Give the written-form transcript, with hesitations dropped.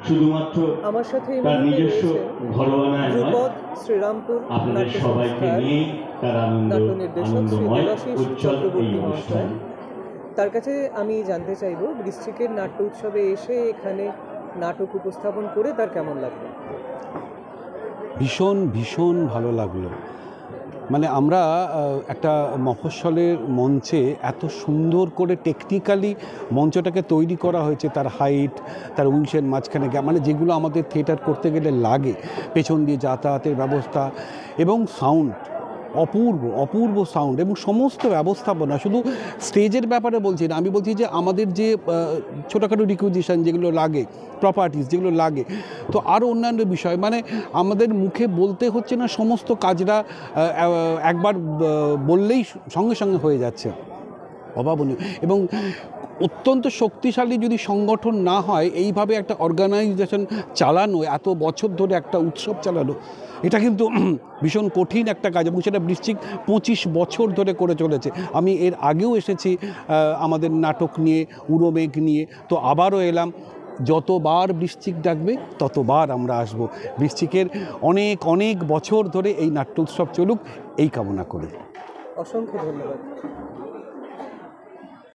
শুধুমাত্র আমার সাথে তার নিজস্ব ঘরোয়ানায় নয়, ধ্রুপদ শ্রীরামপুর আপনাদের নাট্য সবাইকে সংস্থার নিয়েই তার নাট্য নির্দেশক শ্রী আনন্দময় দেবাশিস উজ্জ্বল এই চক্রবর্তী অনুষ্ঠান। মহাশয়, তার কাছে আমি জানতে চাইব বৃশ্চিকের নাট্য উৎসবে এসে এখানে নাটক উপস্থাপন করে তার কেমন লাগলো। ভীষণ ভীষণ ভালো লাগলো। মানে আমরা একটা মফস্বলের মঞ্চে এত সুন্দর করে টেকনিক্যালি মঞ্চটাকে তৈরি করা হয়েছে, তার হাইট, তার উইংসের মাঝখানে মানে যেগুলো আমাদের থিয়েটার করতে গেলে লাগে, পেছন দিয়ে যাতায়াতের ব্যবস্থা এবং সাউন্ড, অপূর্ব অপূর্ব সাউন্ড এবং সমস্ত ব্যবস্থাপনা। শুধু স্টেজের ব্যাপারে বলছি না, আমি বলছি যে আমাদের যে ছোটোখাটো রিকুইজিশন যেগুলো লাগে, প্রপার্টিস যেগুলো লাগে, তো আরও অন্যান্য বিষয়, মানে আমাদের মুখে বলতে হচ্ছে না, সমস্ত কাজটা একবার বললেই সঙ্গে সঙ্গে হয়ে যাচ্ছে, অভাবনীয়। এবং অত্যন্ত শক্তিশালী যদি সংগঠন না হয়, এইভাবে একটা অর্গানাইজেশন চালানো, এত বছর ধরে একটা উৎসব চালানো, এটা কিন্তু ভীষণ কঠিন একটা কাজ, এবং সেটা বৃশ্চিক 25 বছর ধরে করে চলেছে। আমি এর আগেও এসেছি আমাদের নাটক নিয়ে, উড়োমেঘ নিয়ে, তো আবারও এলাম। যতবার বৃশ্চিক ডাকবে ততবার আমরা আসব। বৃশ্চিকের অনেক অনেক বছর ধরে এই নাট্য উৎসব চলুক, এই কামনা করি। অসংখ্য ধন্যবাদ।